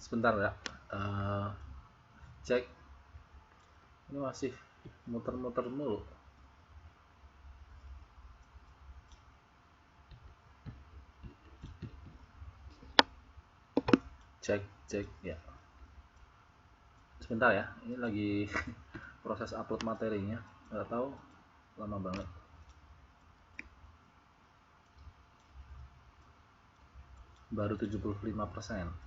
Sebentar ya. Eh, Cek. Ini masih muter-muter mulu. Cek ya. Sebentar ya. Ini lagi proses upload materinya. Nggak tahu lama banget. Baru 75%.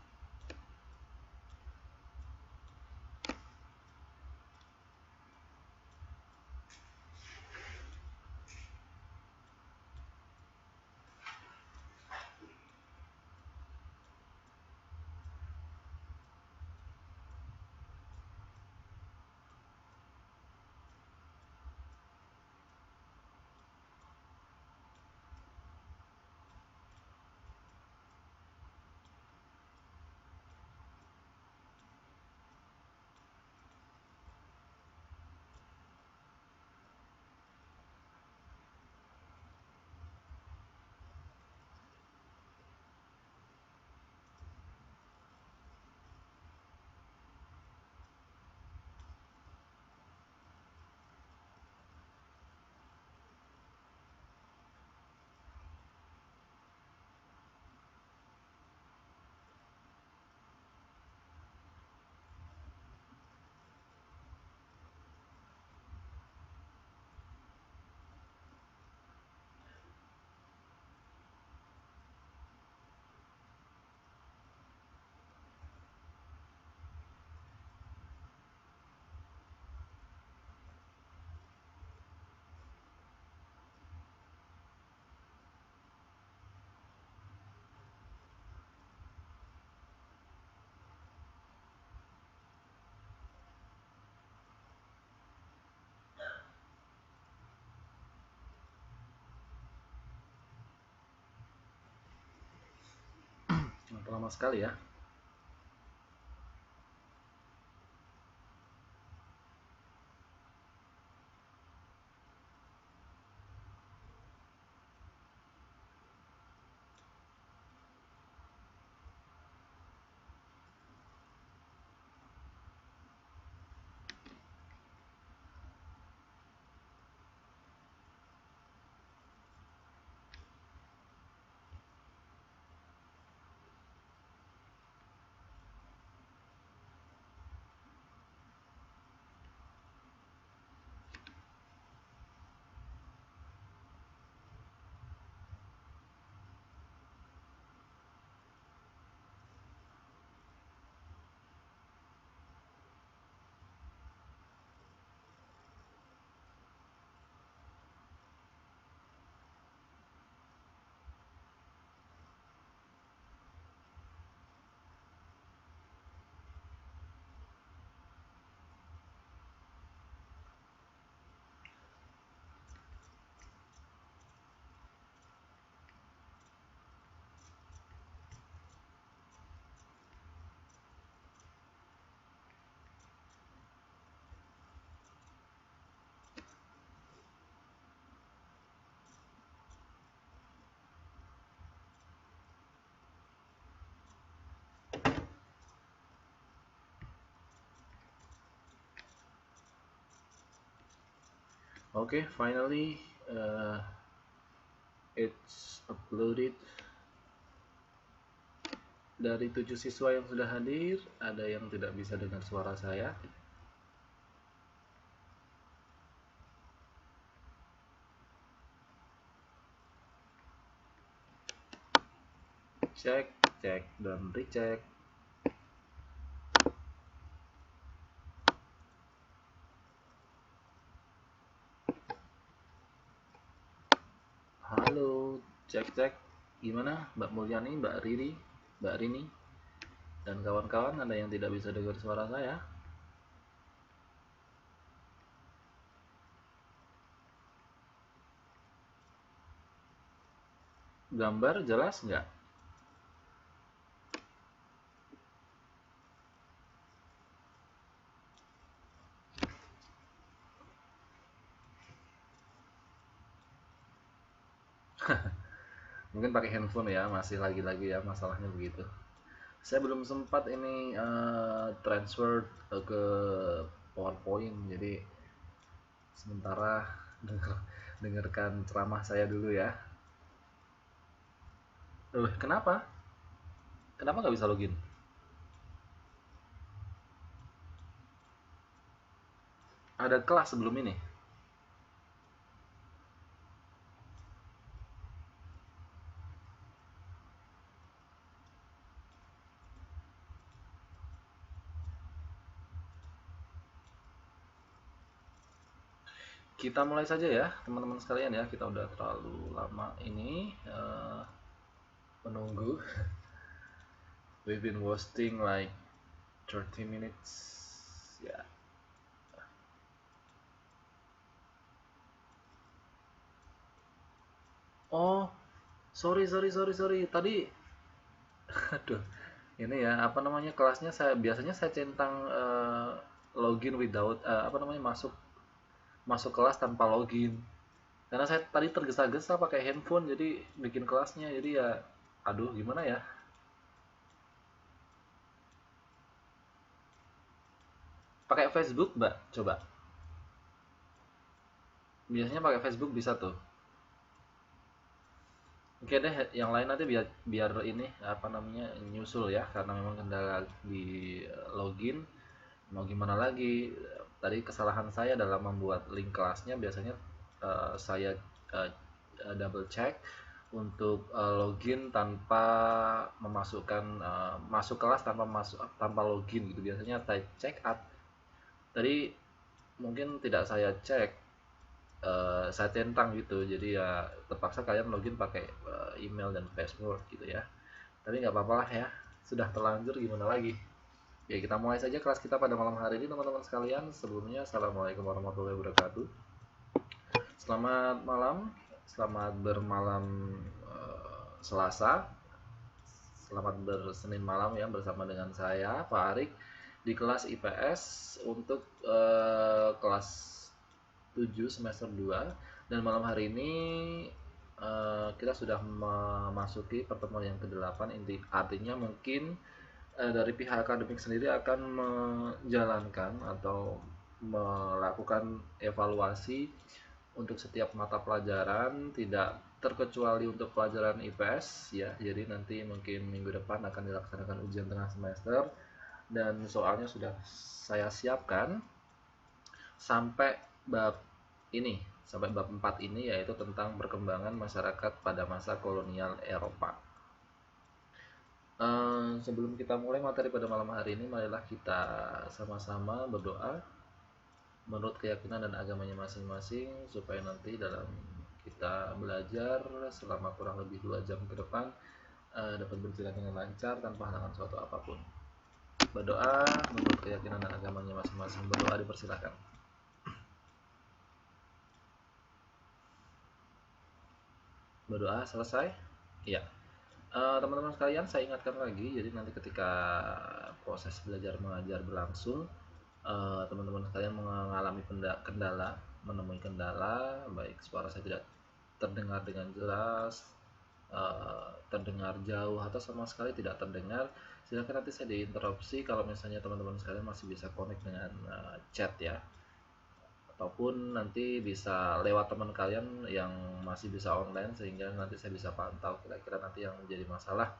Lama sekali ya. Oke, finally it's uploaded. Dari 7 siswa yang sudah hadir, ada yang tidak bisa dengar suara saya. Cek dan recheck. Halo, cek. Gimana Mbak Mulyani, Mbak Riri, Mbak Rini, dan kawan-kawan, ada yang tidak bisa dengar suara saya? Gambar jelas nggak? Mungkin pakai handphone ya, masih lagi-lagi ya masalahnya begitu. Saya belum sempat ini transfer ke PowerPoint, jadi sementara dengarkan ceramah saya dulu ya. Kenapa? Kenapa nggak bisa login? Ada kelas sebelum ini. Kita mulai saja ya teman-teman sekalian ya. Kita udah terlalu lama ini menunggu. We've been wasting like 30 minutes ya. Oh, sorry. Tadi aduh, ini ya apa namanya, kelasnya saya biasanya saya centang login without apa namanya, masuk masuk kelas tanpa login. Karena saya tadi tergesa-gesa pakai handphone jadi bikin kelasnya, jadi ya aduh gimana ya. Pakai Facebook, Mbak, coba. Biasanya pakai Facebook bisa tuh. Oke deh, yang lain nanti biar biar ini apa namanya nyusul ya, karena memang kendala di login. Mau gimana lagi? Tadi kesalahan saya dalam membuat link kelasnya. Biasanya saya uh, double check untuk login tanpa memasukkan masuk kelas tanpa login gitu. Biasanya saya check up. Tadi mungkin tidak saya cek, saya centang gitu, jadi ya terpaksa kalian login pakai email dan password gitu ya. Tapi nggak apa-apa lah ya, sudah terlanjur gimana lagi. Ya kita mulai saja kelas kita pada malam hari ini teman-teman sekalian. Sebelumnya assalamualaikum warahmatullahi wabarakatuh. Selamat malam, selamat bermalam Selasa, selamat bersenin malam ya, bersama dengan saya Pak Arik di kelas IPS untuk kelas 7 semester 2. Dan malam hari ini kita sudah memasuki pertemuan yang ke-8. Artinya mungkin dari pihak akademik sendiri akan menjalankan atau melakukan evaluasi untuk setiap mata pelajaran, tidak terkecuali untuk pelajaran IPS ya. Jadi nanti mungkin minggu depan akan dilaksanakan ujian tengah semester, dan soalnya sudah saya siapkan sampai bab ini, sampai bab 4 ini, yaitu tentang perkembangan masyarakat pada masa kolonial Eropa. Sebelum kita mulai materi pada malam hari ini, marilah kita sama-sama berdoa menurut keyakinan dan agamanya masing-masing, supaya nanti dalam kita belajar selama kurang lebih 2 jam ke depan dapat berjalan dengan lancar tanpa halangan suatu apapun. Berdoa menurut keyakinan dan agamanya masing-masing. Berdoa dipersilakan. Berdoa selesai? Iya. Teman-teman sekalian, saya ingatkan lagi, jadi nanti ketika proses belajar mengajar berlangsung, teman-teman sekalian mengalami kendala, menemui kendala, baik suara saya tidak terdengar dengan jelas, terdengar jauh, atau sama sekali tidak terdengar, silakan nanti saya diinterupsi kalau misalnya teman-teman sekalian masih bisa connect dengan chat ya, ataupun nanti bisa lewat teman kalian yang masih bisa online, sehingga nanti saya bisa pantau kira-kira nanti yang menjadi masalah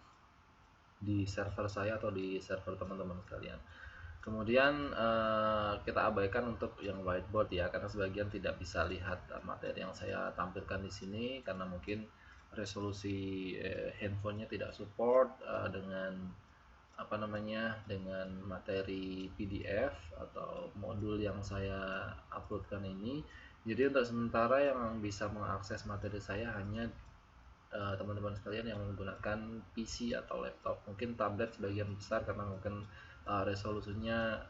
di server saya atau di server teman-teman sekalian. Kemudian kita abaikan untuk yang whiteboard ya, karena sebagian tidak bisa lihat materi yang saya tampilkan di sini karena mungkin resolusi handphonenya tidak support dengan apa namanya, dengan materi PDF atau modul yang saya uploadkan ini. Jadi untuk sementara yang bisa mengakses materi saya hanya teman-teman sekalian yang menggunakan PC atau laptop. Mungkin tablet sebagian besar karena mungkin resolusinya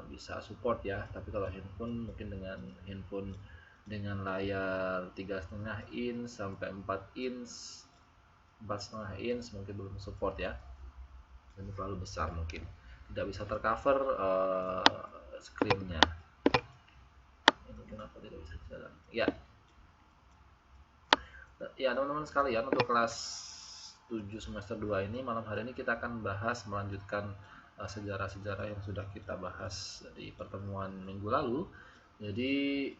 bisa support ya, tapi kalau handphone mungkin dengan handphone dengan layar 3,5 inch sampai 4 inch, 4,5 inch mungkin belum support ya, dan terlalu besar mungkin tidak bisa tercover screennya. Ini kenapa tidak bisa jalan ya. Ya teman-teman sekalian, untuk kelas 7 semester 2 ini, malam hari ini kita akan melanjutkan sejarah-sejarah yang sudah kita bahas di pertemuan minggu lalu. Jadi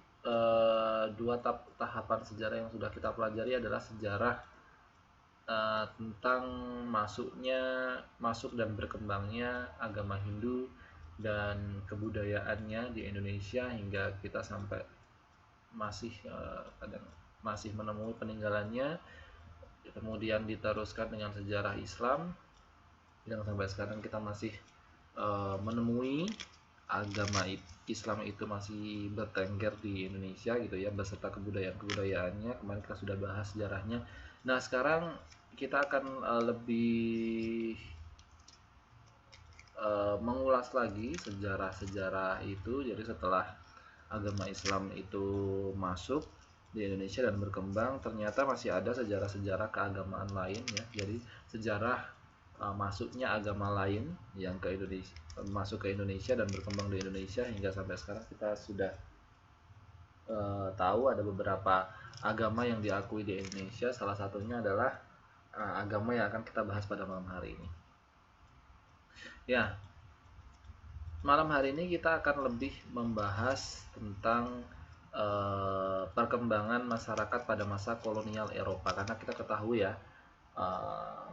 dua tahapan sejarah yang sudah kita pelajari adalah sejarah tentang masuk dan berkembangnya agama Hindu dan kebudayaannya di Indonesia hingga kita sampai masih menemui peninggalannya. Kemudian diteruskan dengan sejarah Islam yang sampai sekarang kita masih menemui agama Islam itu masih bertengger di Indonesia gitu ya, beserta kebudayaan-kebudayaannya. Kemarin kita sudah bahas sejarahnya. Nah, sekarang kita akan lebih mengulas lagi sejarah-sejarah itu. Jadi setelah agama Islam itu masuk di Indonesia dan berkembang, ternyata masih ada sejarah-sejarah keagamaan lain ya. Jadi sejarah masuknya agama lain yang masuk ke Indonesia dan berkembang di Indonesia hingga sampai sekarang kita sudah tahu ada beberapa agama yang diakui di Indonesia. Salah satunya adalah agama yang akan kita bahas pada malam hari ini. Ya, malam hari ini kita akan lebih membahas tentang perkembangan masyarakat pada masa kolonial Eropa, karena kita ketahui ya,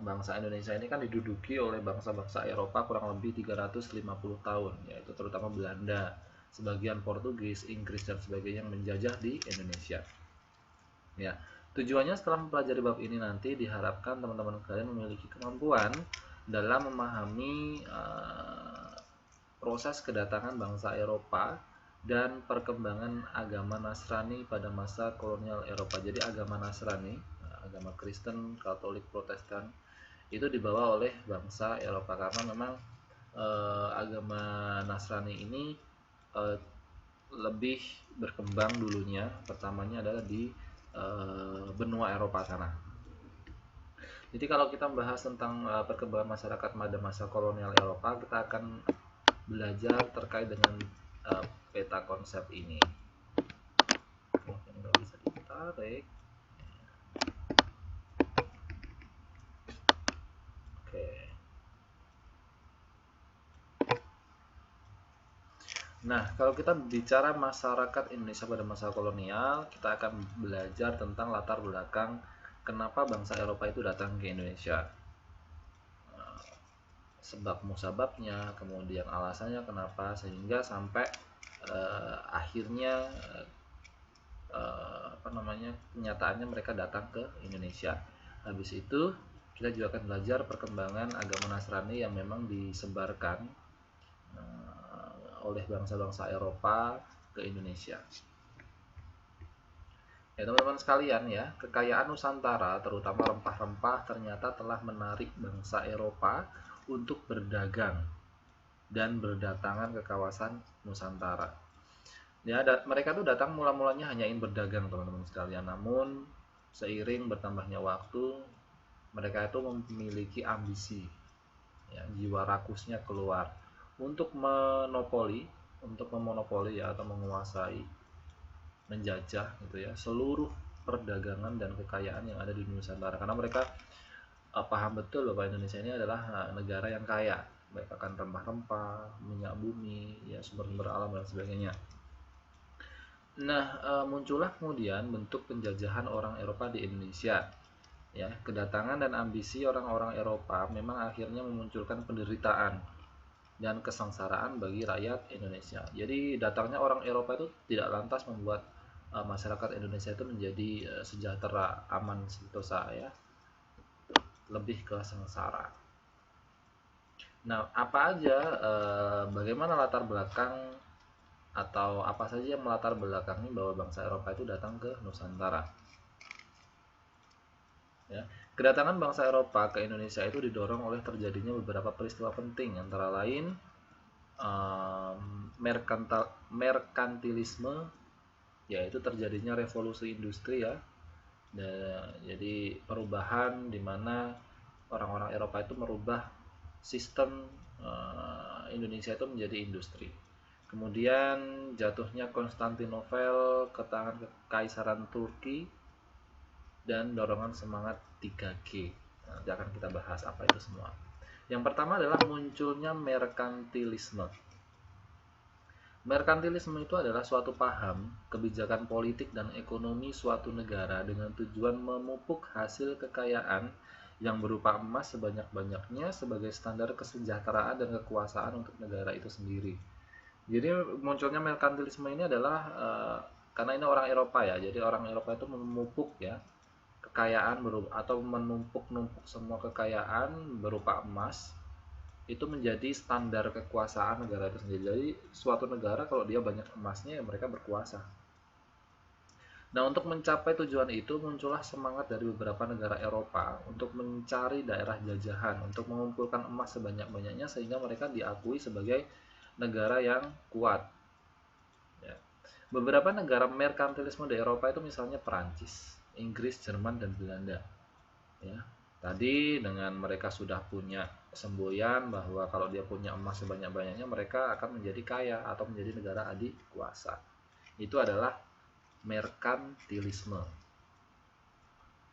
bangsa Indonesia ini kan diduduki oleh bangsa-bangsa Eropa kurang lebih 350 tahun, yaitu terutama Belanda, sebagian Portugis, Inggris dan sebagainya yang menjajah di Indonesia. Ya, tujuannya setelah mempelajari bab ini nanti diharapkan teman-teman kalian memiliki kemampuan dalam memahami proses kedatangan bangsa Eropa dan perkembangan agama Nasrani pada masa kolonial Eropa. Jadi agama Nasrani, agama Kristen, Katolik, Protestan itu dibawa oleh bangsa Eropa, karena memang agama Nasrani ini lebih berkembang dulunya. Pertamanya adalah di benua Eropa sana. Jadi kalau kita membahas tentang perkembangan masyarakat pada masa kolonial Eropa, kita akan belajar terkait dengan peta konsep ini. Mungkin nggak bisa ditarik. Oke. Nah, kalau kita bicara masyarakat Indonesia pada masa kolonial, kita akan belajar tentang latar belakang kenapa bangsa Eropa itu datang ke Indonesia. Sebab musababnya, kemudian alasannya kenapa, sehingga sampai akhirnya kenyataannya mereka datang ke Indonesia. Habis itu kita juga akan belajar perkembangan agama Nasrani yang memang disebarkan oleh bangsa-bangsa Eropa ke Indonesia. Ya teman-teman sekalian ya, kekayaan Nusantara terutama rempah-rempah ternyata telah menarik bangsa Eropa untuk berdagang dan berdatangan ke kawasan Nusantara. Ya, mereka tuh datang mula-mulanya hanya ingin berdagang teman-teman sekalian, namun seiring bertambahnya waktu mereka itu memiliki ambisi, ya, jiwa rakusnya keluar untuk memonopoli ya, atau menguasai, menjajah gitu ya, seluruh perdagangan dan kekayaan yang ada di Nusantara, karena mereka paham betul bahwa Indonesia ini adalah negara yang kaya, baik akan rempah-rempah, minyak bumi, ya, sumber-sumber alam dan sebagainya. Nah, muncullah kemudian bentuk penjajahan orang Eropa di Indonesia. Ya, kedatangan dan ambisi orang-orang Eropa memang akhirnya memunculkan penderitaan dan kesengsaraan bagi rakyat Indonesia. Jadi datangnya orang Eropa itu tidak lantas membuat masyarakat Indonesia itu menjadi sejahtera, aman, sentosa ya. Lebih ke sengsara. Nah, bagaimana latar belakang atau apa saja yang melatar belakangi bahwa bangsa Eropa itu datang ke Nusantara? Ya, kedatangan bangsa Eropa ke Indonesia itu didorong oleh terjadinya beberapa peristiwa penting, antara lain merkantilisme, yaitu terjadinya revolusi industri ya. Jadi perubahan di mana orang-orang Eropa itu merubah sistem Indonesia itu menjadi industri. Kemudian jatuhnya Konstantinopel ke tangan Kekaisaran Turki dan dorongan semangat 3G Nanti akan kita bahas apa itu semua. Yang pertama adalah munculnya merkantilisme. Merkantilisme itu adalah suatu paham, kebijakan politik dan ekonomi suatu negara dengan tujuan memupuk hasil kekayaan yang berupa emas sebanyak-banyaknya sebagai standar kesejahteraan dan kekuasaan untuk negara itu sendiri. Jadi munculnya merkantilisme ini adalah karena ini orang Eropa ya, jadi orang Eropa itu memupuk ya kekayaan berupa atau menumpuk-numpuk semua kekayaan berupa emas itu menjadi standar kekuasaan negara itu sendiri. Jadi suatu negara kalau dia banyak emasnya ya mereka berkuasa. Nah, untuk mencapai tujuan itu muncullah semangat dari beberapa negara Eropa untuk mencari daerah jajahan, untuk mengumpulkan emas sebanyak-banyaknya sehingga mereka diakui sebagai negara yang kuat. Ya. Beberapa negara merkantilisme di Eropa itu misalnya Perancis, Inggris, Jerman, dan Belanda. Ya. Tadi dengan mereka sudah punya semboyan bahwa kalau dia punya emas sebanyak-banyaknya mereka akan menjadi kaya atau menjadi negara adik kuasa. Itu adalah merkantilisme.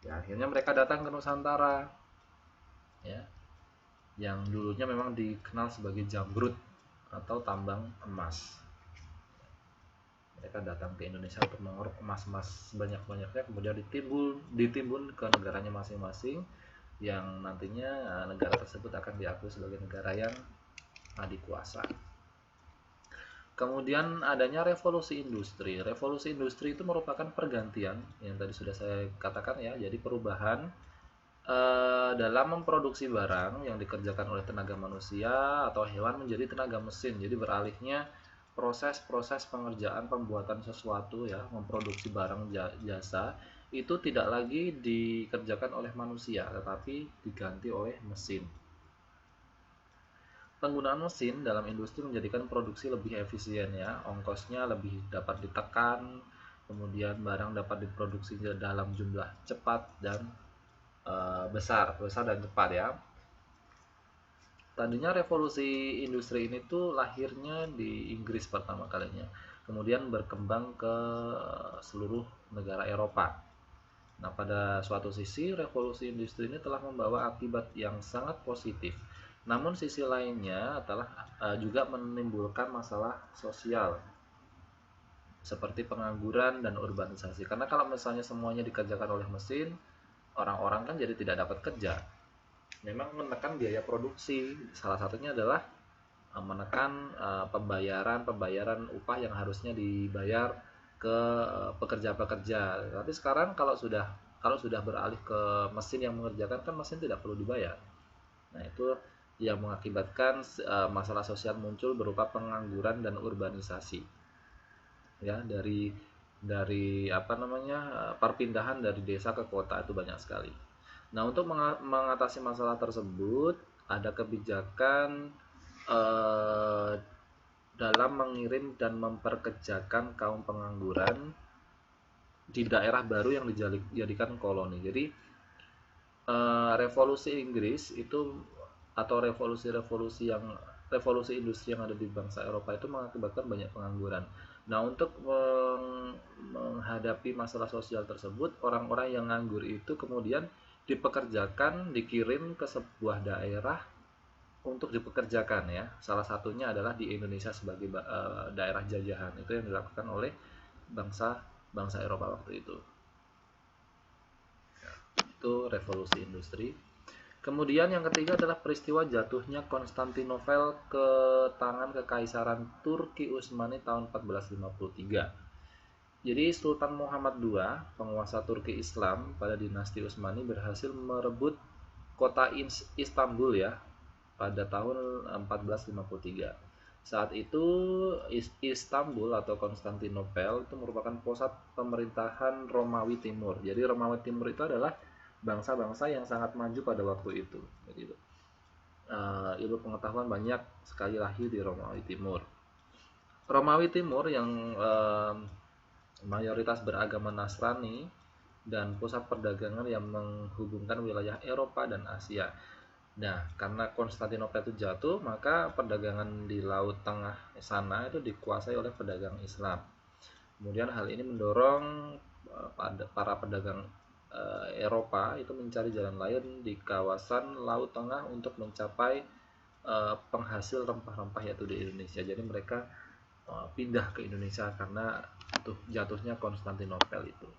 Ya, akhirnya mereka datang ke Nusantara, ya, yang dulunya memang dikenal sebagai Jamrud atau tambang emas. Mereka datang ke Indonesia untuk mengeruk emas-emas sebanyak-banyaknya, kemudian ditimbun ke negaranya masing-masing, yang nantinya negara tersebut akan diakui sebagai negara yang adikuasa. Kemudian adanya revolusi industri. Revolusi industri itu merupakan pergantian yang tadi sudah saya katakan ya. Jadi perubahan dalam memproduksi barang yang dikerjakan oleh tenaga manusia atau hewan menjadi tenaga mesin. Jadi beralihnya proses-proses pengerjaan pembuatan sesuatu ya, memproduksi barang jasa itu tidak lagi dikerjakan oleh manusia tetapi diganti oleh mesin. Penggunaan mesin dalam industri menjadikan produksi lebih efisien ya, ongkosnya lebih dapat ditekan, kemudian barang dapat diproduksi dalam jumlah cepat dan besar dan cepat ya. Tadinya revolusi industri ini tuh lahirnya di Inggris pertama kalinya, kemudian berkembang ke seluruh negara Eropa. Nah, pada suatu sisi revolusi industri ini telah membawa akibat yang sangat positif. Namun sisi lainnya adalah juga menimbulkan masalah sosial seperti pengangguran dan urbanisasi. Karena kalau misalnya semuanya dikerjakan oleh mesin, orang-orang kan jadi tidak dapat kerja. Memang menekan biaya produksi. Salah satunya adalah menekan pembayaran upah yang harusnya dibayar ke pekerja-pekerja. Tapi sekarang kalau sudah beralih ke mesin yang mengerjakan, kan mesin tidak perlu dibayar. Nah, itu yang mengakibatkan masalah sosial muncul berupa pengangguran dan urbanisasi. Ya, dari perpindahan dari desa ke kota itu banyak sekali. Nah, untuk mengatasi masalah tersebut ada kebijakan dalam mengirim dan memperkerjakan kaum pengangguran di daerah baru yang dijadikan koloni. Jadi revolusi Inggris itu atau revolusi industri yang ada di bangsa Eropa itu mengakibatkan banyak pengangguran. Nah, untuk menghadapi masalah sosial tersebut, orang-orang yang nganggur itu kemudian dikirim ke sebuah daerah untuk dipekerjakan ya. Salah satunya adalah di Indonesia sebagai daerah jajahan. Itu yang dilakukan oleh bangsa Eropa waktu itu. Itu revolusi industri. Kemudian yang ketiga adalah peristiwa jatuhnya Konstantinopel ke tangan Kekaisaran Turki Utsmani tahun 1453. Jadi Sultan Muhammad II, penguasa Turki Islam pada dinasti Utsmani, berhasil merebut kota Istanbul ya pada tahun 1453. Saat itu Istanbul atau Konstantinopel itu merupakan pusat pemerintahan Romawi Timur. Jadi Romawi Timur itu adalah bangsa-bangsa yang sangat maju pada waktu itu. Jadi ilmu pengetahuan banyak sekali lahir di Romawi Timur. Romawi Timur yang mayoritas beragama Nasrani dan pusat perdagangan yang menghubungkan wilayah Eropa dan Asia. Nah, karena Konstantinopel itu jatuh, maka perdagangan di Laut Tengah sana itu dikuasai oleh pedagang Islam. Kemudian hal ini mendorong para pedagang Eropa itu mencari jalan lain di kawasan Laut Tengah untuk mencapai penghasil rempah-rempah yaitu di Indonesia. Jadi mereka pindah ke Indonesia karena jatuhnya Konstantinopel itu.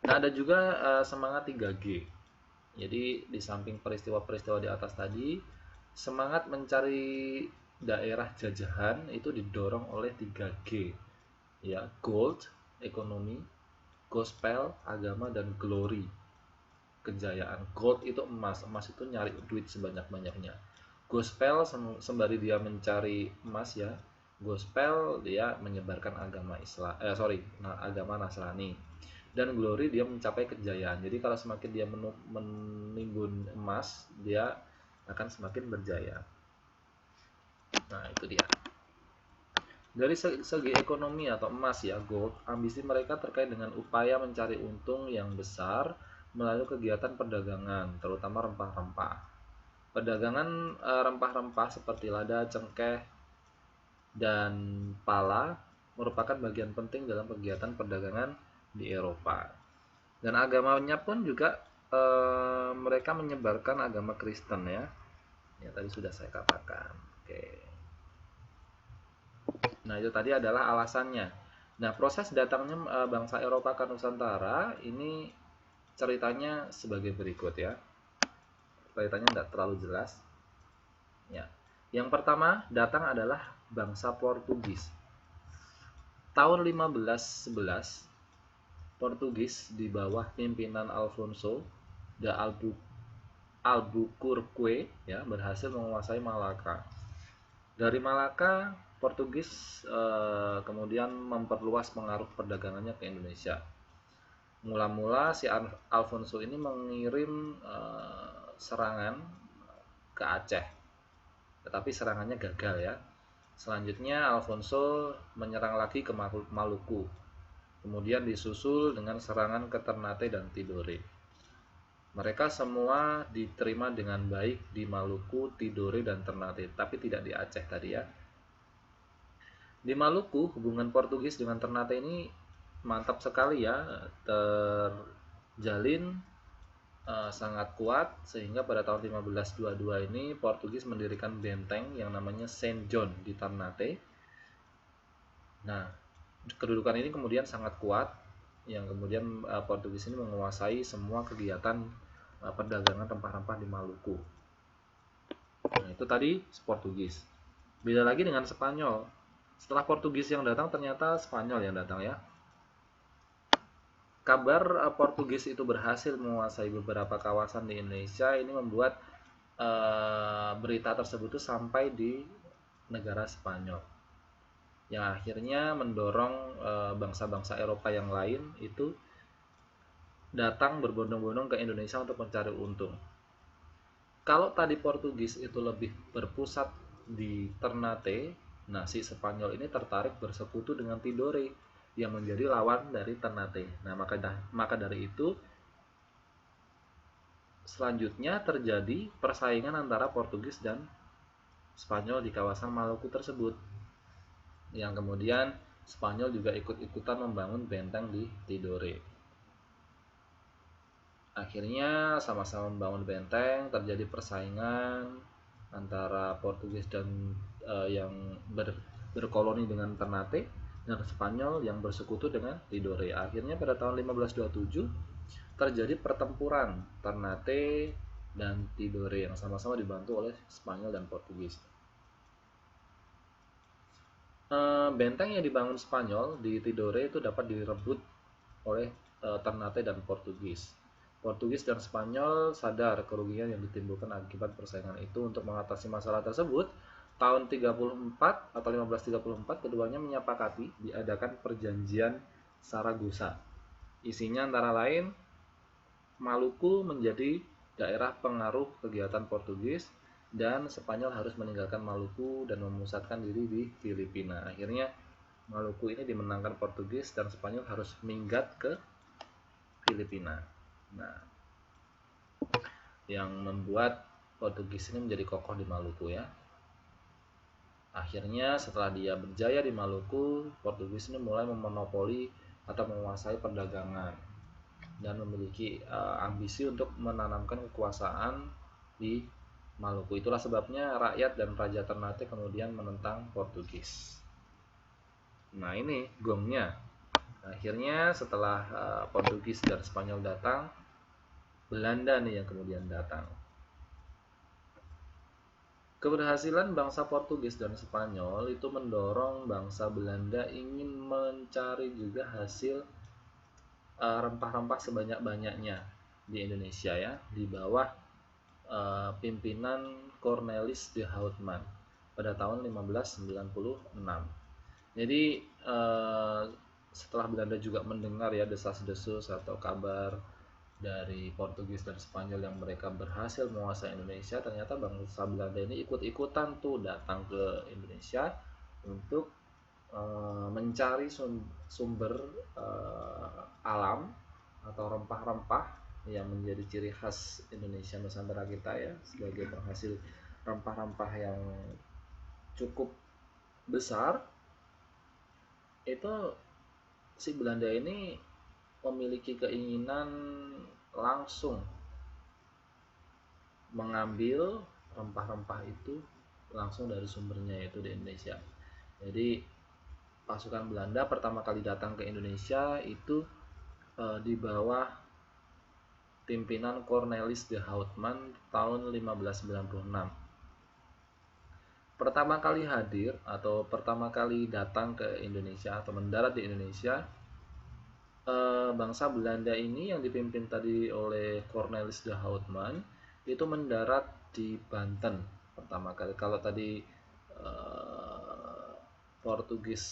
Nah, ada juga semangat 3G. Jadi di samping peristiwa-peristiwa di atas tadi, semangat mencari daerah jajahan itu didorong oleh 3G. Ya, gold, ekonomi, gospel, agama, dan glory, kejayaan. Gold itu emas, emas itu nyari duit sebanyak-banyaknya. Gospel sembari dia mencari emas ya, gospel dia menyebarkan agama Islam, agama Nasrani. Dan glory dia mencapai kejayaan. Jadi kalau semakin dia menimbun emas, dia akan semakin berjaya. Nah, itu dia. Dari segi ekonomi atau emas ya, gold, ambisi mereka terkait dengan upaya mencari untung yang besar melalui kegiatan perdagangan, terutama rempah-rempah. Perdagangan rempah-rempah seperti lada, cengkeh, dan pala merupakan bagian penting dalam kegiatan perdagangan di Eropa. Dan agamanya pun juga mereka menyebarkan agama Kristen ya. Ya tadi sudah saya katakan. Oke. Nah, itu tadi adalah alasannya. Nah, proses datangnya bangsa Eropa ke Nusantara ini ceritanya sebagai berikut ya. Ceritanya tidak terlalu jelas. Ya. Yang pertama datang adalah bangsa Portugis. Tahun 1511 Portugis di bawah pimpinan Alfonso da Albuquerque ya berhasil menguasai Malaka. Dari Malaka, Portugis kemudian memperluas pengaruh perdagangannya ke Indonesia. Mula-mula si Alfonso ini mengirim serangan ke Aceh, tetapi serangannya gagal ya. Selanjutnya Alfonso menyerang lagi ke Maluku. Kemudian disusul dengan serangan ke Ternate dan Tidore. Mereka semua diterima dengan baik di Maluku, Tidore, dan Ternate, tapi tidak di Aceh tadi ya. Di Maluku, hubungan Portugis dengan Ternate ini mantap sekali ya, terjalin sangat kuat, sehingga pada tahun 1522 ini Portugis mendirikan benteng yang namanya Saint John di Ternate. Nah, kedudukan ini kemudian sangat kuat, yang kemudian Portugis ini menguasai semua kegiatan perdagangan rempah-rempah di Maluku. Nah, itu tadi Portugis. Beda lagi dengan Spanyol. Setelah Portugis yang datang, ternyata Spanyol yang datang ya. Kabar Portugis itu berhasil menguasai beberapa kawasan di Indonesia ini membuat berita tersebut sampai di negara Spanyol, yang akhirnya mendorong bangsa-bangsa Eropa yang lain itu datang berbondong-bondong ke Indonesia untuk mencari untung. Kalau tadi Portugis itu lebih berpusat di Ternate, nah si Spanyol ini tertarik bersekutu dengan Tidore yang menjadi lawan dari Ternate. Nah, maka dari itu selanjutnya terjadi persaingan antara Portugis dan Spanyol di kawasan Maluku tersebut, yang kemudian Spanyol juga ikut-ikutan membangun benteng di Tidore. Akhirnya sama-sama membangun benteng, terjadi persaingan antara Portugis dan yang berkoloni dengan Ternate, dan Spanyol yang bersekutu dengan Tidore. Akhirnya pada tahun 1527 terjadi pertempuran Ternate dan Tidore yang sama-sama dibantu oleh Spanyol dan Portugis. Benteng yang dibangun Spanyol di Tidore itu dapat direbut oleh Ternate dan Portugis. Portugis dan Spanyol sadar kerugian yang ditimbulkan akibat persaingan itu. Untuk mengatasi masalah tersebut, tahun 34 atau 1534 keduanya menyepakati diadakan perjanjian Saragossa. Isinya antara lain Maluku menjadi daerah pengaruh kegiatan Portugis dan Spanyol harus meninggalkan Maluku dan memusatkan diri di Filipina. Akhirnya Maluku ini dimenangkan Portugis dan Spanyol harus minggat ke Filipina. Nah, yang membuat Portugis ini menjadi kokoh di Maluku ya. Akhirnya setelah dia berjaya di Maluku, Portugis ini mulai memonopoli atau menguasai perdagangan. dan memiliki ambisi untuk menanamkan kekuasaan di Maluku. Itulah sebabnya rakyat dan Raja Ternate kemudian menentang Portugis. Nah, ini gongnya. Akhirnya setelah Portugis dan Spanyol datang, Belanda nih yang kemudian datang. Keberhasilan bangsa Portugis dan Spanyol itu mendorong bangsa Belanda ingin mencari juga hasil rempah-rempah sebanyak-banyaknya di Indonesia ya, di bawah pimpinan Cornelis de Houtman pada tahun 1596. Jadi setelah Belanda juga mendengar ya desas-desus atau kabar dari Portugis dan Spanyol yang mereka berhasil menguasai Indonesia, ternyata bangsa Belanda ini ikut-ikutan tuh datang ke Indonesia untuk mencari sumber alam atau rempah-rempah yang menjadi ciri khas Indonesia Nusantara kita ya, sebagai penghasil rempah-rempah yang cukup besar. Itu si Belanda ini memiliki keinginan langsung mengambil rempah-rempah itu langsung dari sumbernya, yaitu di Indonesia. Jadi pasukan Belanda pertama kali datang ke Indonesia itu di bawah pimpinan Cornelis de Houtman tahun 1596. Pertama kali hadir atau pertama kali datang ke Indonesia atau mendarat di Indonesia, bangsa Belanda ini yang dipimpin tadi oleh Cornelis de Houtman itu mendarat di Banten pertama kali. Kalau tadi Portugis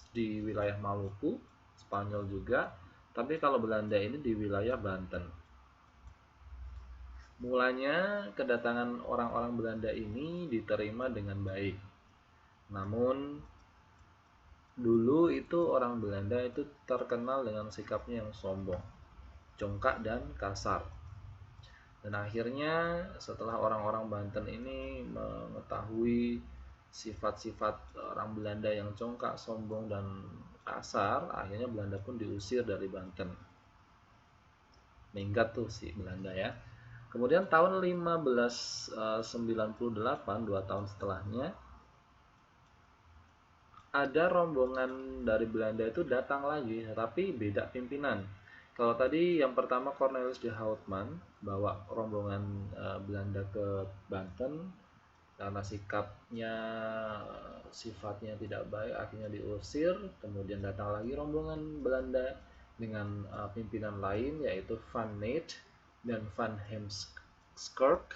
di wilayah Maluku, Spanyol juga, tapi kalau Belanda ini di wilayah Banten. Mulanya kedatangan orang-orang Belanda ini diterima dengan baik. Namun dulu itu orang Belanda itu terkenal dengan sikapnya yang sombong, congkak dan kasar. Dan akhirnya setelah orang-orang Banten ini mengetahui sifat-sifat orang Belanda yang congkak, sombong, dan kasar, akhirnya Belanda pun diusir dari Banten. Minggat tuh si Belanda ya. Kemudian tahun 1598, 2 tahun setelahnya, ada rombongan dari Belanda itu datang lagi, tapi beda pimpinan. Kalau tadi yang pertama Cornelis de Houtman bawa rombongan Belanda ke Banten, karena sikapnya, sifatnya tidak baik, akhirnya diusir. Kemudian datang lagi rombongan Belanda dengan pimpinan lain, yaitu Van Neyt dan Van Heemskerk,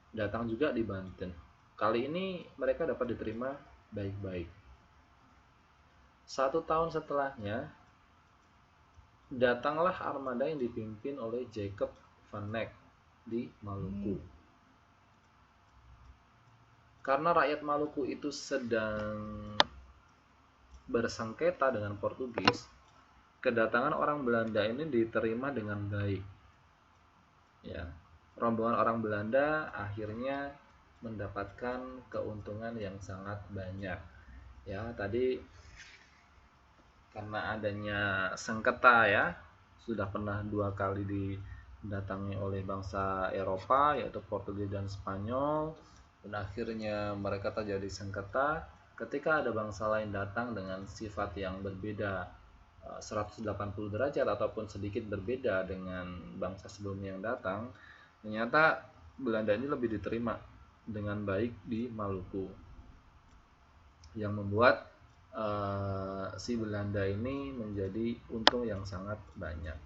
datang juga di Banten. Kali ini mereka dapat diterima baik-baik. 1 tahun setelahnya datanglah armada yang dipimpin oleh Jacob van Eyck di Maluku. Karena rakyat Maluku itu sedang bersengketa dengan Portugis, kedatangan orang Belanda ini diterima dengan baik. Ya, rombongan orang Belanda akhirnya mendapatkan keuntungan yang sangat banyak. Ya, tadi karena adanya sengketa ya, sudah pernah 2 kali didatangi oleh bangsa Eropa, yaitu Portugis dan Spanyol, dan akhirnya mereka terjadi sengketa. Ketika ada bangsa lain datang dengan sifat yang berbeda 180 derajat ataupun sedikit berbeda dengan bangsa sebelumnya yang datang, ternyata Belanda ini lebih diterima dengan baik di Maluku, yang membuat si Belanda ini menjadi untung yang sangat banyak.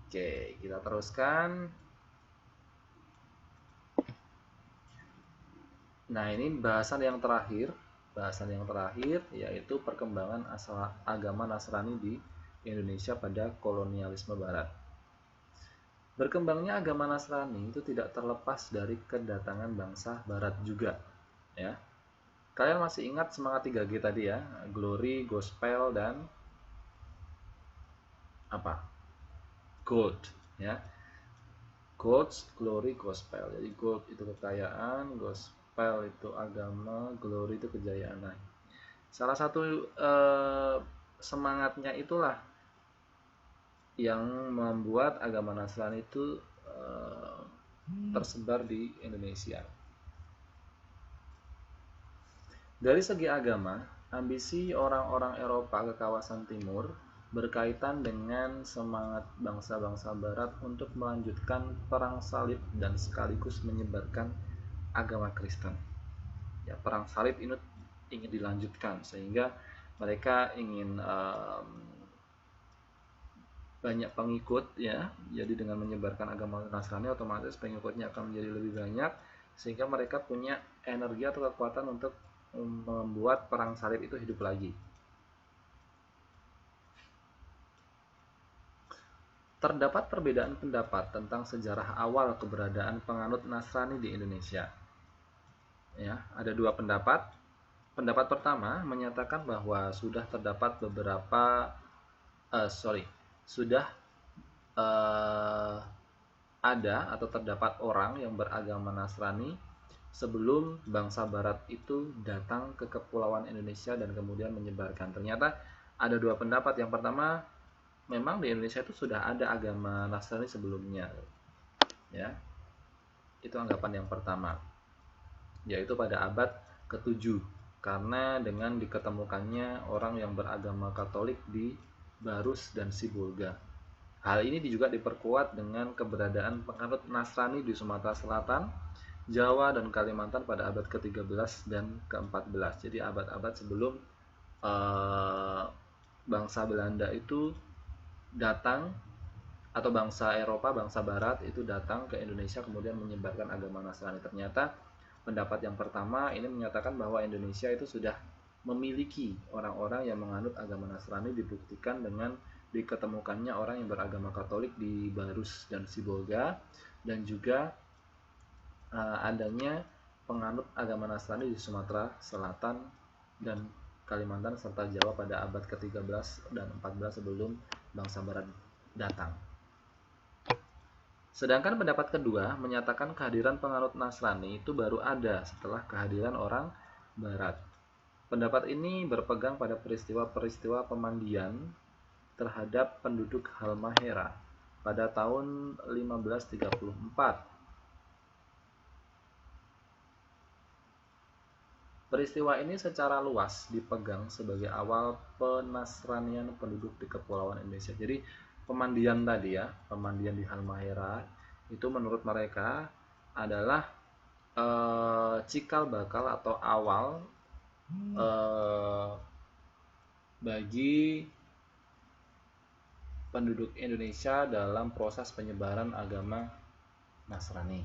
Oke, kita teruskan. Nah, ini bahasan yang terakhir yaitu perkembangan agama Nasrani di Indonesia pada kolonialisme Barat. Berkembangnya agama Nasrani itu tidak terlepas dari kedatangan bangsa Barat juga, ya. Kalian masih ingat semangat 3G tadi ya? Glory, Gospel, dan apa? Gold, ya. Gold, Glory, Gospel. Jadi gold itu kekayaan, Gospel itu agama, Glory itu kejayaan. Nah, salah satu semangatnya itulah yang membuat agama Nasrani itu tersebar di Indonesia. Dari segi agama, ambisi orang-orang Eropa ke kawasan timur berkaitan dengan semangat bangsa-bangsa barat untuk melanjutkan perang salib dan sekaligus menyebarkan agama Kristen. Ya, perang salib ini ingin dilanjutkan sehingga mereka ingin banyak pengikut, ya. Jadi dengan menyebarkan agama Nasrani otomatis pengikutnya akan menjadi lebih banyak sehingga mereka punya energi atau kekuatan untuk membuat perang salib itu hidup lagi. Terdapat perbedaan pendapat tentang sejarah awal keberadaan penganut Nasrani di Indonesia. Ya, ada dua pendapat. Pendapat pertama menyatakan bahwa sudah terdapat ada atau terdapat orang yang beragama Nasrani sebelum bangsa Barat itu datang ke kepulauan Indonesia dan kemudian menyebarkan. Ternyata ada dua pendapat. Yang pertama, memang di Indonesia itu sudah ada agama Nasrani sebelumnya, ya. Itu anggapan yang pertama, yaitu pada abad ke-7, karena dengan diketemukannya orang yang beragama Katolik di Barus dan Sibolga. Hal ini juga diperkuat dengan keberadaan penganut Nasrani di Sumatera Selatan, Jawa, dan Kalimantan pada abad ke-13 dan ke-14. Jadi abad-abad sebelum bangsa Belanda itu datang, atau bangsa Eropa, bangsa Barat itu datang ke Indonesia kemudian menyebarkan agama Nasrani. Ternyata pendapat yang pertama ini menyatakan bahwa Indonesia itu sudah memiliki orang-orang yang menganut agama Nasrani, dibuktikan dengan diketemukannya orang yang beragama Katolik di Barus dan Sibolga, dan juga adanya penganut agama Nasrani di Sumatera Selatan dan Kalimantan serta Jawa pada abad ke-13 dan 14 sebelum bangsa Barat datang. Sedangkan pendapat kedua menyatakan kehadiran penganut Nasrani itu baru ada setelah kehadiran orang Barat. Pendapat ini berpegang pada peristiwa-peristiwa pemandian terhadap penduduk Halmahera pada tahun 1534. Peristiwa ini secara luas dipegang sebagai awal penasranian penduduk di kepulauan Indonesia. Jadi pemandian tadi, ya, pemandian di Halmahera itu menurut mereka adalah cikal bakal atau awal bagi penduduk Indonesia dalam proses penyebaran agama Nasrani.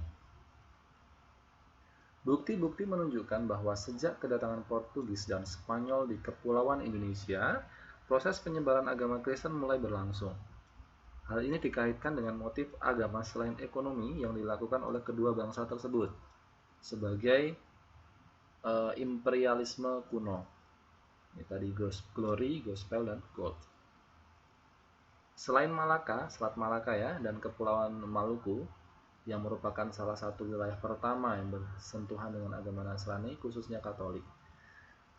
Bukti-bukti menunjukkan bahwa sejak kedatangan Portugis dan Spanyol di kepulauan Indonesia, proses penyebaran agama Kristen mulai berlangsung. Hal ini dikaitkan dengan motif agama selain ekonomi yang dilakukan oleh kedua bangsa tersebut sebagai imperialisme kuno. Ini tadi glory, gospel, dan gold. Selain Malaka, Selat Malaka, ya, dan Kepulauan Maluku yang merupakan salah satu wilayah pertama yang bersentuhan dengan agama Nasrani, khususnya Katolik.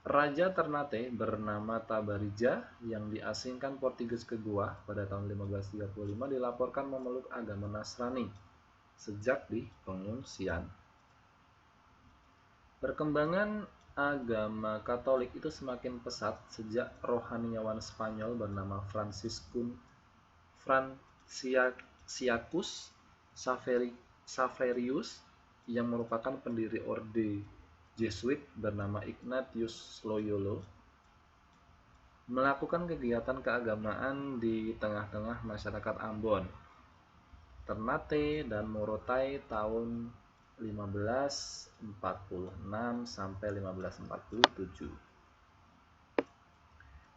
Raja Ternate bernama Tabarija yang diasingkan Portugis ke Goa pada tahun 1535 dilaporkan memeluk agama Nasrani sejak di pengungsian. Perkembangan agama Katolik itu semakin pesat sejak rohaniawan Spanyol bernama Franciszkus Xaverius yang merupakan pendiri orde Jesuit bernama Ignatius Loyola melakukan kegiatan keagamaan di tengah-tengah masyarakat Ambon, Ternate, dan Morotai tahun 1546 sampai 1547.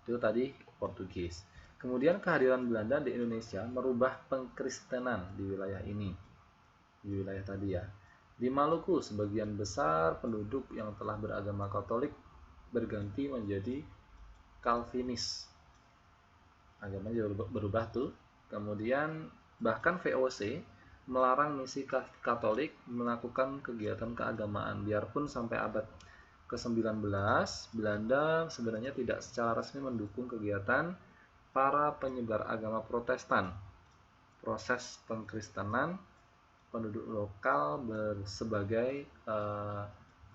Itu tadi Portugis. Kemudian kehadiran Belanda di Indonesia merubah pengkristenan di wilayah ini. Di wilayah tadi, ya. Di Maluku, sebagian besar penduduk yang telah beragama Katolik berganti menjadi Calvinis. Agamanya berubah tuh. Kemudian bahkan VOC melarang misi Katolik melakukan kegiatan keagamaan. Biarpun sampai abad ke-19, Belanda sebenarnya tidak secara resmi mendukung kegiatan para penyebar agama Protestan proses pengkristenan penduduk lokal sebagai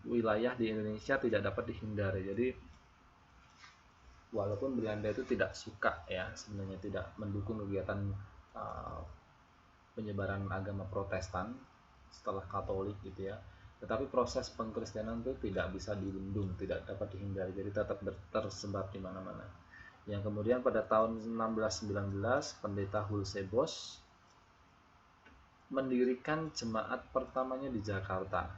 wilayah di Indonesia tidak dapat dihindari. Jadi walaupun Belanda itu tidak suka ya, sebenarnya tidak mendukung kegiatan penyebaran agama Protestan setelah Katolik gitu ya, tetapi proses pengkristenan itu tidak bisa dibendung, tidak dapat dihindari, jadi tetap tersebar di mana-mana. Yang kemudian pada tahun 1619 pendeta Hulsebos mendirikan jemaat pertamanya di Jakarta.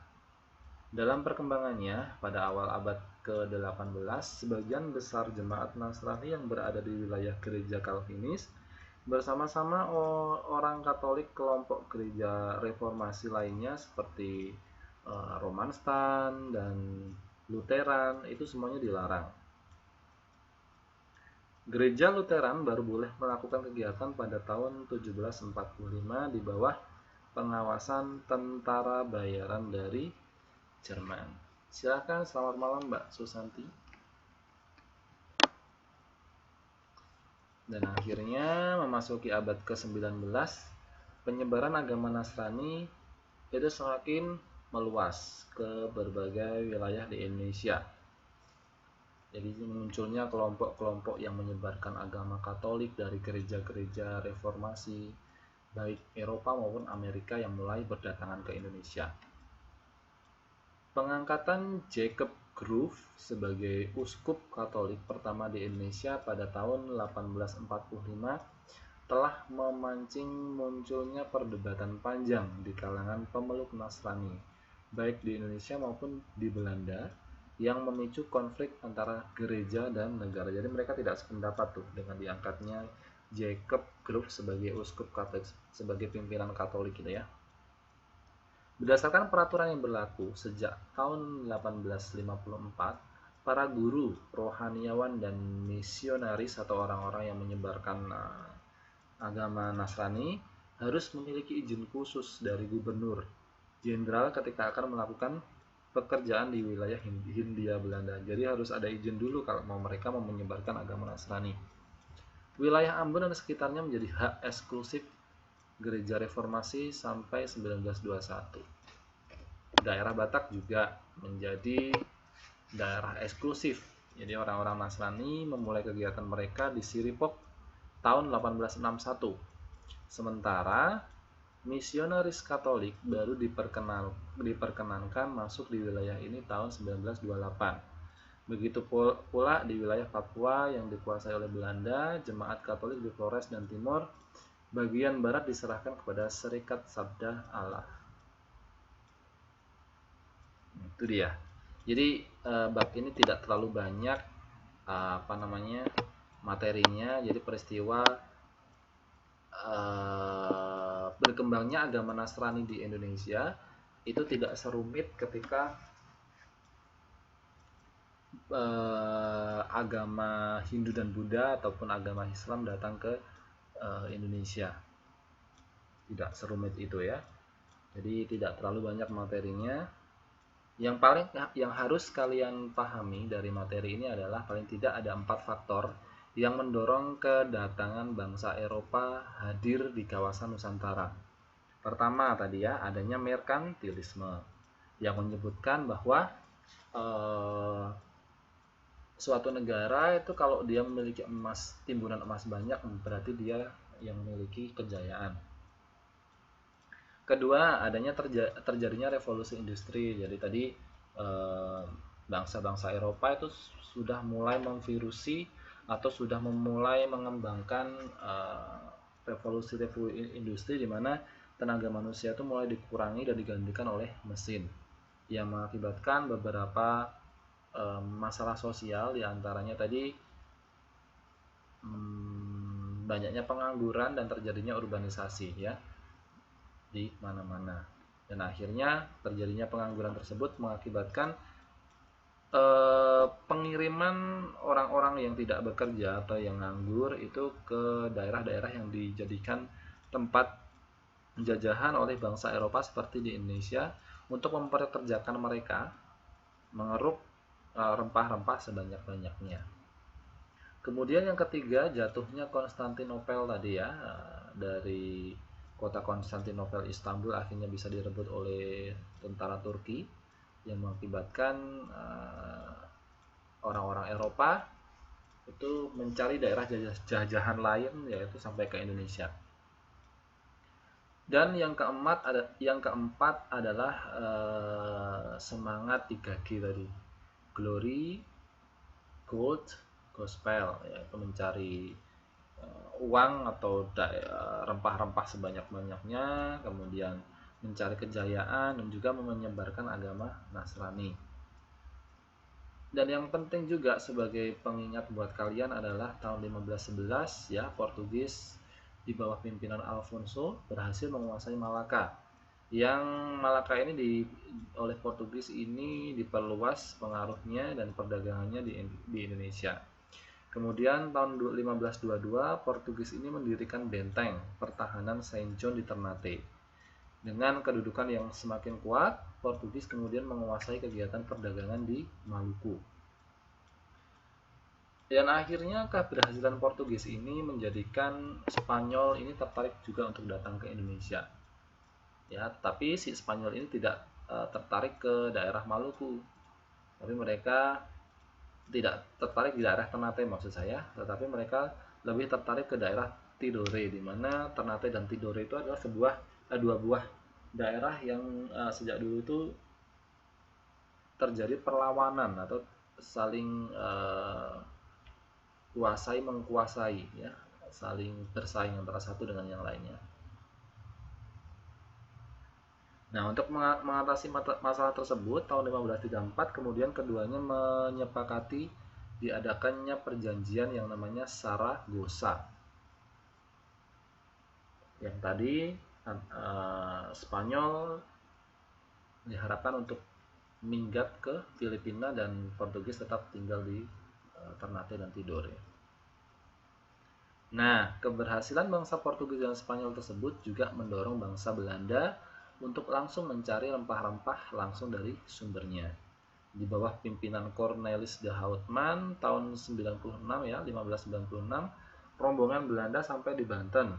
Dalam perkembangannya, pada awal abad ke-18, sebagian besar jemaat Nasrani yang berada di wilayah gereja Calvinis bersama-sama orang Katolik, kelompok gereja reformasi lainnya seperti Romanstan dan Lutheran, itu semuanya dilarang. Gereja Lutheran baru boleh melakukan kegiatan pada tahun 1745 di bawah pengawasan tentara bayaran dari Jerman. Silakan, selamat malam Mbak Susanti. Dan akhirnya memasuki abad ke-19, penyebaran agama Nasrani itu semakin meluas ke berbagai wilayah di Indonesia. Jadi munculnya kelompok-kelompok yang menyebarkan agama Katolik dari gereja-gereja reformasi baik Eropa maupun Amerika yang mulai berdatangan ke Indonesia. Pengangkatan Jacob Grove sebagai uskup Katolik pertama di Indonesia pada tahun 1845 telah memancing munculnya perdebatan panjang di kalangan pemeluk Nasrani, baik di Indonesia maupun di Belanda, yang memicu konflik antara gereja dan negara. Jadi mereka tidak sependapat tuh dengan diangkatnya Jacob Grove sebagai uskup Katolik, sebagai pimpinan Katolik gitu ya. Berdasarkan peraturan yang berlaku sejak tahun 1854, para guru, rohaniawan, dan misionaris atau orang-orang yang menyebarkan agama Nasrani harus memiliki izin khusus dari gubernur jenderal ketika akan melakukan pekerjaan di wilayah Hindia Belanda. Jadi harus ada izin dulu kalau mereka mau menyebarkan agama Nasrani. Wilayah Ambon dan sekitarnya menjadi hak eksklusif Gereja Reformasi sampai 1921. Daerah Batak juga menjadi daerah eksklusif. Jadi orang-orang Nasrani memulai kegiatan mereka di Siripok tahun 1861. Sementara misionaris Katolik baru diperkenankan masuk di wilayah ini tahun 1928. Begitu pula di wilayah Papua yang dikuasai oleh Belanda, jemaat Katolik di Flores dan Timor bagian barat diserahkan kepada Serikat Sabda Allah. Itu dia. Jadi bab ini tidak terlalu banyak materinya. Jadi peristiwa berkembangnya agama Nasrani di Indonesia itu tidak serumit ketika agama Hindu dan Buddha ataupun agama Islam datang ke Indonesia. Tidak serumit itu ya. Jadi tidak terlalu banyak materinya. Yang harus kalian pahami dari materi ini adalah paling tidak ada 4 faktor yang mendorong kedatangan bangsa Eropa hadir di kawasan Nusantara. Pertama tadi ya, adanya merkantilisme yang menyebutkan bahwa suatu negara itu kalau dia memiliki timbunan emas banyak, berarti dia yang memiliki kejayaan. Kedua, adanya terjadinya revolusi industri. Jadi tadi bangsa-bangsa Eropa itu sudah mulai memvirusi atau sudah memulai mengembangkan revolusi industri, di mana tenaga manusia itu mulai dikurangi dan digantikan oleh mesin, yang mengakibatkan beberapa masalah sosial, diantaranya tadi banyaknya pengangguran dan terjadinya urbanisasi ya di mana-mana. Dan akhirnya terjadinya pengangguran tersebut mengakibatkan pengiriman orang-orang yang tidak bekerja atau yang nganggur itu ke daerah-daerah yang dijadikan tempat penjajahan oleh bangsa Eropa seperti di Indonesia untuk memperkerjakan mereka mengeruk rempah-rempah sebanyak-banyaknya. Kemudian yang ketiga, jatuhnya Konstantinopel tadi ya, dari kota Konstantinopel Istanbul akhirnya bisa direbut oleh tentara Turki, yang mengakibatkan orang-orang Eropa itu mencari daerah jajahan lain, yaitu sampai ke Indonesia. Dan yang keempat adalah semangat 3G tadi, glory, gold, gospel, yaitu mencari uang atau rempah-rempah sebanyak-banyaknya, kemudian mencari kejayaan dan juga menyebarkan agama Nasrani. Dan yang penting juga sebagai pengingat buat kalian adalah tahun 1511 ya, Portugis di bawah pimpinan Alfonso berhasil menguasai Malaka. Yang Malaka ini oleh Portugis ini diperluas pengaruhnya dan perdagangannya di Indonesia. Kemudian tahun 1522 Portugis ini mendirikan benteng pertahanan Saint John di Ternate. Dengan kedudukan yang semakin kuat, Portugis kemudian menguasai kegiatan perdagangan di Maluku. Dan akhirnya keberhasilan Portugis ini menjadikan Spanyol ini tertarik juga untuk datang ke Indonesia. Ya, tapi si Spanyol ini tidak tertarik ke daerah Maluku. Tapi mereka tidak tertarik di daerah Ternate maksud saya, tetapi mereka lebih tertarik ke daerah Tidore, di mana Ternate dan Tidore itu adalah dua buah daerah yang sejak dulu itu terjadi perlawanan atau saling kuasai mengkuasai ya, saling bersaing antara satu dengan yang lainnya. Nah, untuk mengatasi masalah tersebut, tahun 1534 kemudian keduanya menyepakati diadakannya perjanjian yang namanya Saragossa. Yang tadi Spanyol diharapkan untuk minggat ke Filipina dan Portugis tetap tinggal di Ternate dan Tidore. Nah, keberhasilan bangsa Portugis dan Spanyol tersebut juga mendorong bangsa Belanda untuk langsung mencari rempah-rempah langsung dari sumbernya. Di bawah pimpinan Cornelis de Houtman tahun 96 ya, 1596, rombongan Belanda sampai di Banten.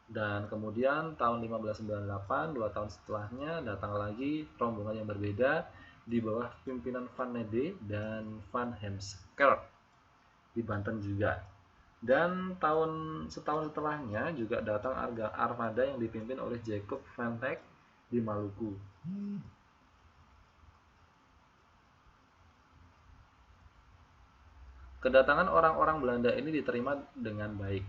Dan kemudian tahun 1598, 2 tahun setelahnya, datang lagi rombongan yang berbeda di bawah pimpinan Van Nede dan Van Heemskerk di Banten juga. Dan setahun setelahnya juga datang armada yang dipimpin oleh Jacob van Dyk di Maluku. Kedatangan orang-orang Belanda ini diterima dengan baik.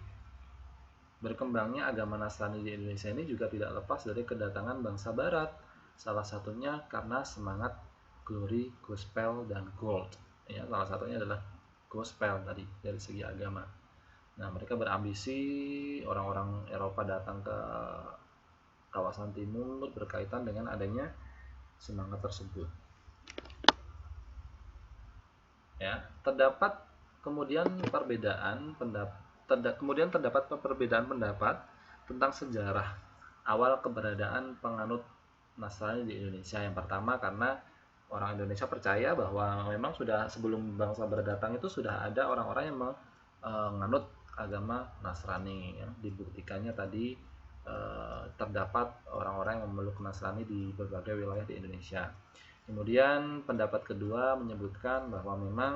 Berkembangnya agama Nasrani di Indonesia ini juga tidak lepas dari kedatangan bangsa Barat. Salah satunya karena semangat glory, gospel, dan gold. Ya, salah satunya adalah gospel tadi dari segi agama. Nah, mereka berambisi orang-orang Eropa datang ke kawasan timur berkaitan dengan adanya semangat tersebut. Ya, terdapat kemudian perbedaan pendapat tentang sejarah awal keberadaan penganut Nasrani di Indonesia. Yang pertama, karena orang Indonesia percaya bahwa memang sudah sebelum bangsa berdatang itu sudah ada orang-orang yang menganut agama Nasrani ya. Dibuktikannya tadi terdapat orang-orang yang memeluk Nasrani di berbagai wilayah di Indonesia. Kemudian pendapat kedua menyebutkan bahwa memang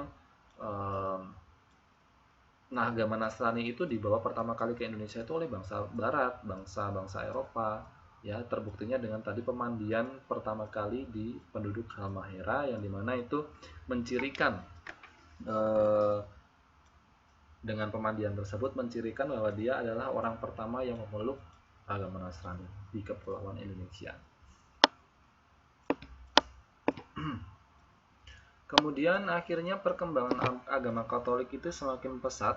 agama Nasrani itu dibawa pertama kali ke Indonesia itu oleh bangsa Barat, bangsa Eropa. Ya, terbuktinya dengan tadi pemandian pertama kali di penduduk Halmahera, yang dimana itu mencirikan dengan pemandian tersebut mencirikan bahwa dia adalah orang pertama yang memeluk agama Nasrani di Kepulauan Indonesia. Kemudian akhirnya perkembangan agama Katolik itu semakin pesat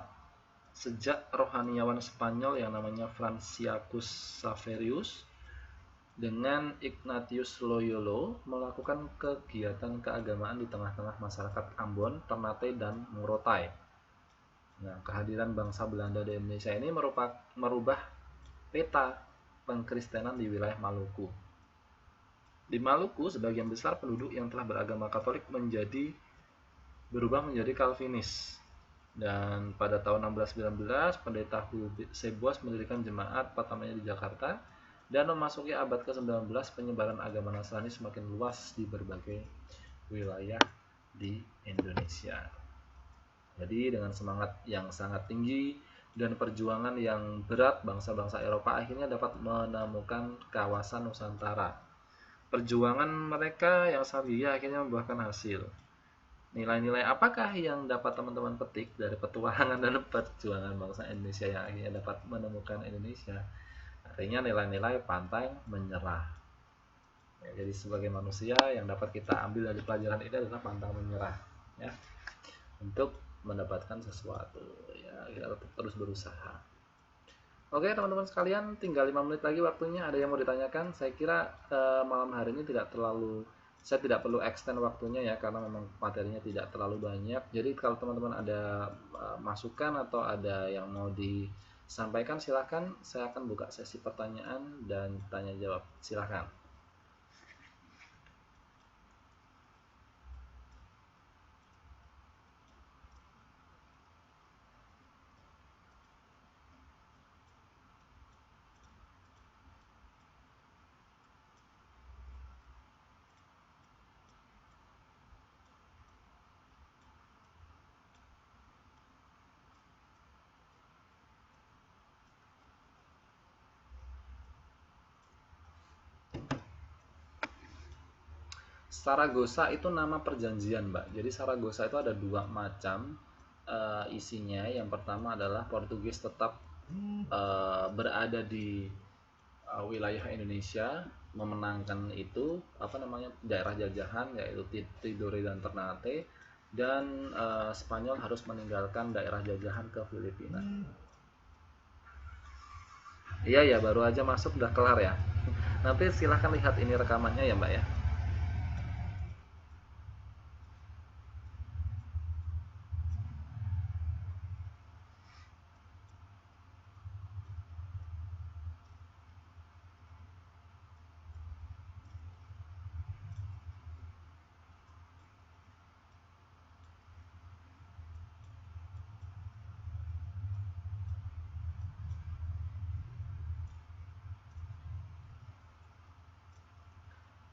sejak rohaniawan Spanyol yang namanya Franciscus Xaverius dengan Ignatius Loyola melakukan kegiatan keagamaan di tengah-tengah masyarakat Ambon, Ternate, dan Morotai. Nah, kehadiran bangsa Belanda di Indonesia ini merubah peta pengkristenan di wilayah Maluku. Di Maluku, sebagian besar penduduk yang telah beragama Katolik berubah menjadi Calvinis. Dan pada tahun 1619, Pendeta Hugo Sebuas mendirikan jemaat pertamanya di Jakarta, dan memasuki abad ke-19 penyebaran agama Nasrani semakin luas di berbagai wilayah di Indonesia. Jadi dengan semangat yang sangat tinggi dan perjuangan yang berat, bangsa-bangsa Eropa akhirnya dapat menemukan kawasan Nusantara. Perjuangan mereka yang sangat gigih akhirnya membuahkan hasil. Nilai-nilai apakah yang dapat teman-teman petik dari petualangan dan perjuangan bangsa Indonesia yang akhirnya dapat menemukan Indonesia? Artinya nilai-nilai pantang menyerah. Ya, jadi sebagai manusia yang dapat kita ambil dari pelajaran ini adalah pantang menyerah, ya, untuk mendapatkan sesuatu. Ya, kita tetap terus berusaha. Oke teman-teman sekalian, tinggal 5 menit lagi waktunya. Ada yang mau ditanyakan? Saya kira malam hari ini saya tidak perlu extend waktunya ya, karena memang materinya tidak terlalu banyak. Jadi kalau teman-teman ada masukan atau ada yang mau disampaikan, silahkan. Saya akan buka sesi pertanyaan dan tanya jawab. Silahkan. Saragossa itu nama perjanjian, Mbak. Jadi Saragossa itu ada dua macam isinya. Yang pertama adalah Portugis tetap berada di wilayah Indonesia, memenangkan itu apa namanya daerah jajahan, yaitu Tidore dan Ternate, dan Spanyol harus meninggalkan daerah jajahan ke Filipina. Iya ya, baru aja masuk udah kelar ya. Nanti silahkan lihat ini rekamannya ya Mbak ya.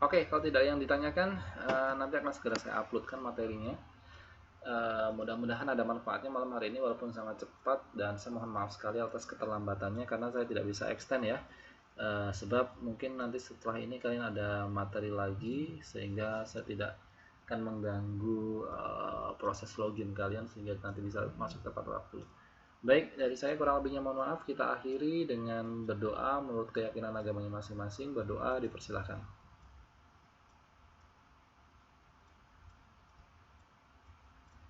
Oke, kalau tidak yang ditanyakan, nanti akan segera saya uploadkan materinya. Mudah-mudahan ada manfaatnya malam hari ini walaupun sangat cepat, dan saya mohon maaf sekali atas keterlambatannya karena saya tidak bisa extend ya. Sebab mungkin nanti setelah ini kalian ada materi lagi sehingga saya tidak akan mengganggu proses login kalian sehingga nanti bisa masuk tepat waktu. Baik, dari saya kurang lebihnya mohon maaf. Kita akhiri dengan berdoa menurut keyakinan agamanya masing-masing. Berdoa dipersilahkan.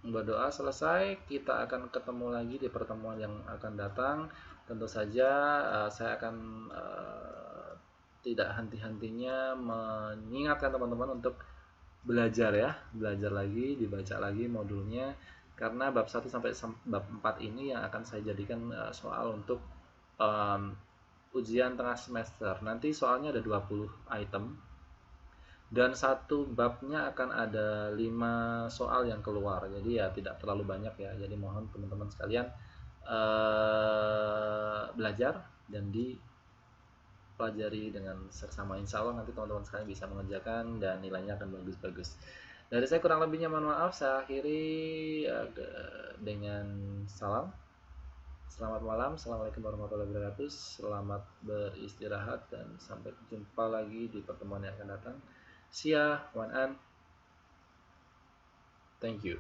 Berdoa selesai, kita akan ketemu lagi di pertemuan yang akan datang. Tentu saja saya akan tidak henti-hentinya mengingatkan teman-teman untuk belajar ya, belajar lagi, dibaca lagi modulnya, karena bab 1 sampai bab 4 ini yang akan saya jadikan soal untuk ujian tengah semester. Nanti soalnya ada 20 item, dan satu babnya akan ada 5 soal yang keluar, jadi ya tidak terlalu banyak ya. Jadi mohon teman-teman sekalian belajar dan dipelajari dengan seksama. Insya Allah nanti teman-teman sekalian bisa mengerjakan dan nilainya akan bagus-bagus. Dari saya kurang lebihnya mohon maaf. Saya akhiri dengan salam. Selamat malam, assalamualaikum warahmatullahi wabarakatuh. Selamat beristirahat dan sampai jumpa lagi di pertemuan yang akan datang. See ya, one and thank you.